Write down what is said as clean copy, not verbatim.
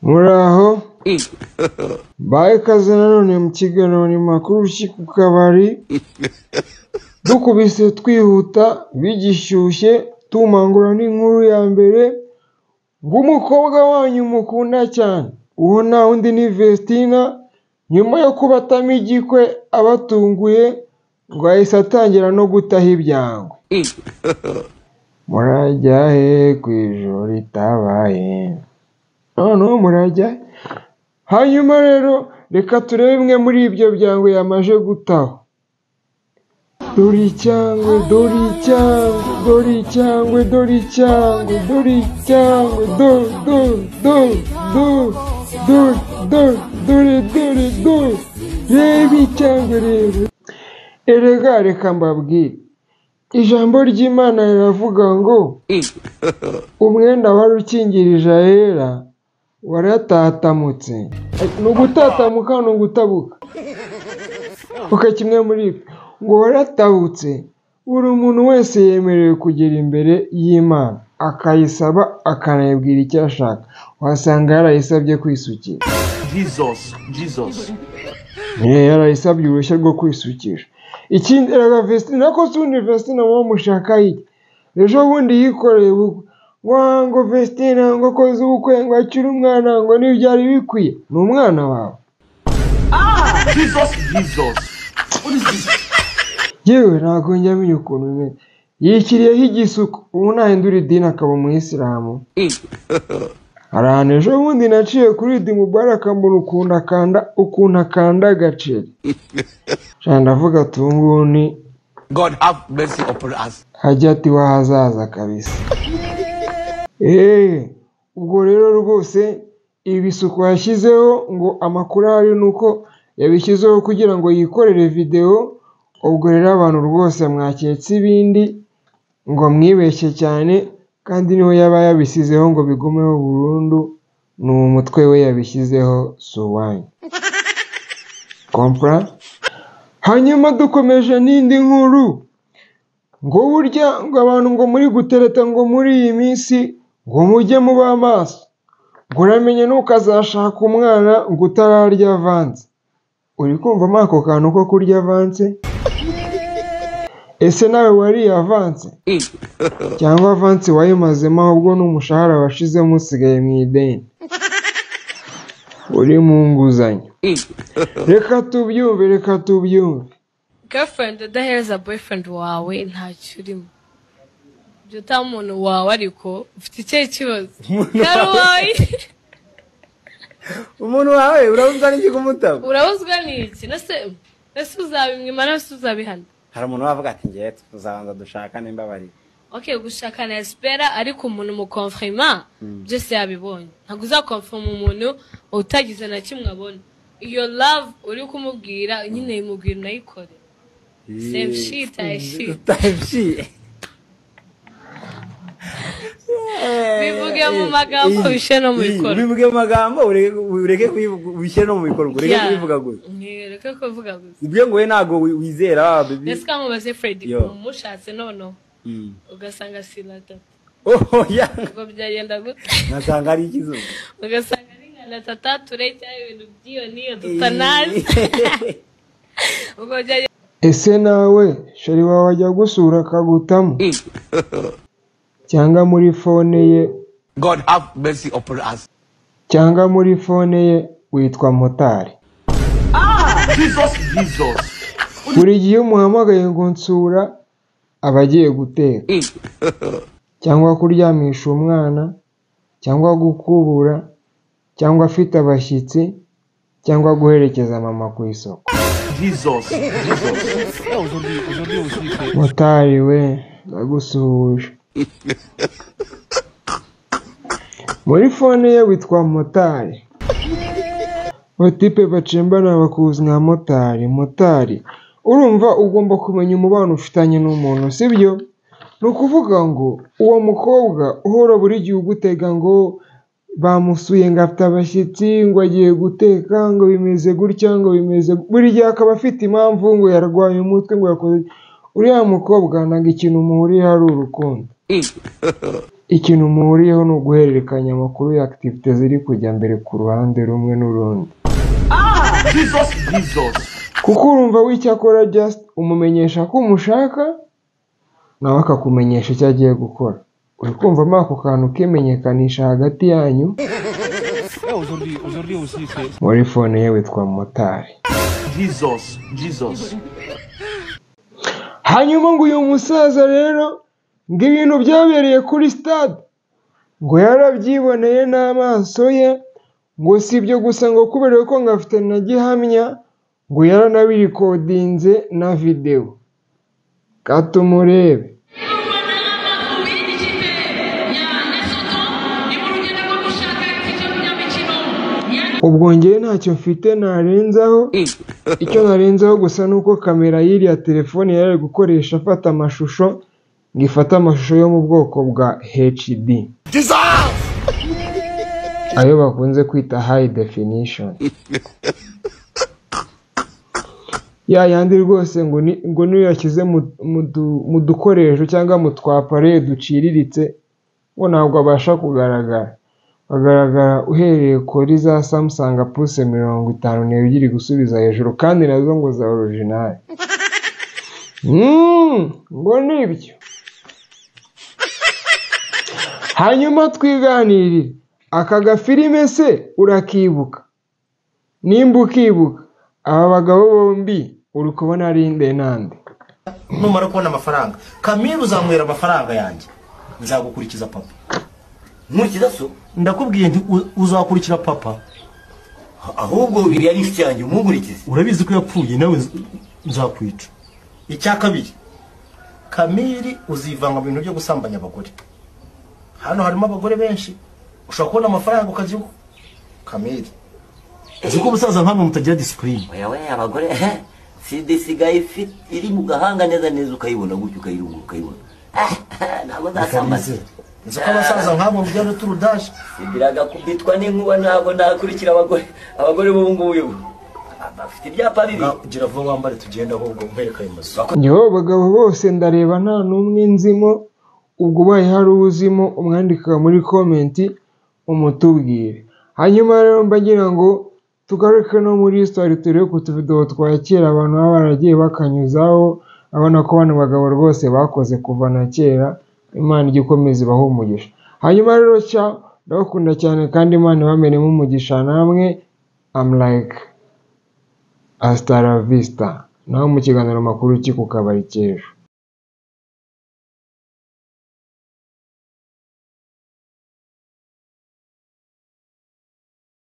Muraho baye kaze nanone mu kiganiro ni makuru ku kabari dukubise twihuta bigishyushye tumangura n'inkuru ya mbere ng'umukobwa wanyu mukunda cyane uwo nta undi ni Vestina nyuma yo kubatamo igikwe abatunguye ngo ahise atangira no gutaha ibyangwe murajya he ku ijoro ritabaye noneho murajya hanyuma rero reka turebe bimwe muri ibyo byangwe yamaje gutaha dore icyangwe dore icyangwe dore icyangwe dore icyangwe dore icyangwe dore reba icyangwe rero erega reka mbabwire ijambo ry'Imana riravuga ngo umwenda wari ukingirije ahera waratatamutse ni ugutatamuka ni ugutabuka uko kimwe muri ibyo ngo waratabutse buri muntu wese yemerewe kugera imbere y'Imana akayisaba akanayibwira icyo ashaka wasanga yarayisabye kwisukira yarayisabye uruhushya rwo kwisukisha ikindi eraga Vestina ko sundi Vestina wo mushaka iki ejo bundi yikoreye ngo Vestina ngo koze ubukwe ngo akiri umwana ngo n'ibyari bikwiye ni umwana wawe yewe ntabwo njya menya ukuntu bimeze yikiriyeho igisuko ubu nahindura idini akaba umuyisilamu hari ahantu ejo bundi naciye kuri Idi Mubaraka mbona ukuntu akanda agaceri ndavuga ati ubu ngubu ni God have mercy upon us. hajya ati wahazaza kabisa ubwo rero rwose ibisuko yashyizeho ngo amakuru ahari ni uko yabishyizeho kugira ngo yikorere video ubwo rero abantu rwose mwaketse ibindi ngo mwibeshye cyane kandi niwe yaba yabisizeho ngo bigumeho burundu ni umutwe we yabishyizeho suwanyu kompra hanyuma dukomeje n'indi nkuru ngo burya ngo abantu ngo muri gutereta ngo muri iyi minsi ngo mujye muba amaso ngo uramenye ntukazashaka umwana ngo utararya avanze uri kumvamo ako kantu ko kurya avanze ese nawe wariye avanze cyangwa avanze wayimazemo ahubwo n'umushahara washizemo usigaye mu ideni uri mu nguzanyo reka tubyumve girlfriend udahereza boyfriend wawe ntacyo urimo ibyo uta umuntu wawe ariko ufite icyo kibazo karuwayi umuntu wawe urabuzwa n'iki kumutaba urabuzwa n'iki nase uzabimwima nase uzabihana hari umuntu wavuga ati ngiye tuzabanza dushaka nimba bari okay gushaka na espera ariko umuntu mu confirma byose yabibonye ntabwo uzakonfirma umuntu utagize na kimwe abona iyo love uri kumubwira nyine imubwira nayikore same shit bivuge mu magambo bishe no mu bikorwa bivuge mu magambo ureke bishe no mu bikorwa ureke kubivuga gusa reka kuvuga gusa ibyo ngo we ntago wizera baby ese kamubaze Freddy umushatse none ugasanga silata ya ngo byagenda gute nasanga ari ikizo ugasanga ari ngana tatature cyangwa ibintu by'iyo niyo tutanazi ubwo byagenda ese nawe shari wawe ajya gusura akagutamo cyangwa muri fone ye God have mercy upon us. cyangwa muri fone ye witwa motari Jesus. buri gihe umuhamagaye ngo nsura aba agiye guteka cyangwa kuryamisha umwana cyangwa gukubura cyangwa afite abashyitsi cyangwa guherekeza mama ku isoko Jesus. motari we ndagusuhuje muri fone ye witwa motari batipe bacembana bakuzi nka motari urumva ugomba kumenya umubano ufitanye n'umuntu sibyo ni ukuvuga ngo uwo mukobwa uhora buri gihe ugutega ngo bamusuye ngo afite abashyitsi ngo agiye guteka ngo bimeze gutya ngo bimeze buri gihe akaba afite impamvu ngo yarwaye umutwe ngo yakoze uriya mukobwa ntabwo ikintu muhuriye ari urukundo ikintu muhuriyeho ni uguhererekanya amakuru ya activite ziri kujya mbere ku ruhande rumwe n'urundi. Jesus. Kuko urumva w'icyakora just umumenyesha ko umushaka nawe akakumenyesha icyo agiye gukora. Uri kumvamo ako kantu kimenyekanisha hagati yanyu muri fone ye witwa motari. Jesus. Hanyuma ngo uyu musaza rero ngo ibintu byabereye kuri stade ngo yarabyiboneye n'amaso ye, ngo si ibyo gusa ngo kubera ko ngafite na gihamya ngo yaranabirikodinze na video. Katumurebe. Ubwo njyewe ntacyo mfite narenzaho, icyo narenzaho gusa nuko kamera y'iriya telefone yari gukoresha afata amashusho, ngo ifate amashusho yo mu bwoko bwa HD, ayo bakunze kwita high definition. Ya yandi rwose ngo niyo yashyize mu dukoresho cyangwa mu twapare duciriritse ngo ntabwo abasha kugaragara. Agaragara uhereye kuri za Samsung puse 52 gusubiza hejuru, kandi nazo ngo za original. Ngo nibyo. Hanyuma twiganirire, aka gafilime se urakibuka? Nimba ukibuka, aba bagabo bombi uri kubona ari nde nande? Numara kubona amafaranga, Camille uzamwera amafaranga yanjye, nzagukurikiza papa. Nkurikiza so Ndakubwiye nti uzakurikira papa. ahubwo biri ari inshuti yanjye umugurikize. Urabizi ko yapfuye nawe nzakwica. Icya kabiri, Camille uzivanga mu bintu byo gusambanya abagore. Hano harimo abagore benshi, ushobora kubona amafaranga ukaziho. Camille ziko umusaza nkamwe mutagira discipline. Oya abagore si disigaye iri mu gahanga neza ukayibona gutyo ukayibona. Ntabwo zasambanye. Nziko abasaza nkamwe mujyana turudaje. Biraga kubitwa n'inkuba ntabwo nakurikira abagore b'ubungubu. Bafite ibyapa bibi. Gira vuba wambare tugenda ahubwo nkwereka imaso. Yo bagabo bose ndareba nta numwe nzimo, ubwo ubaye hari uzimo umwandika muri comment umutubwire. Hanyuma rero mbagira ngo tugaruke no muri story turebe ku tuvideo twakera abantu baba baragiye bakanyuzaho, abona ko bano bagabo rwose bakoze kuva na kera. Imana igikomeza ibaho umugisha. Hanyuma rero ndabakunda cyane kandi Imana ibamenemo umugisha namwe. I'm like hasta la vista. Naho mu kiganiro makuru cy'Kukabari cy'ejo.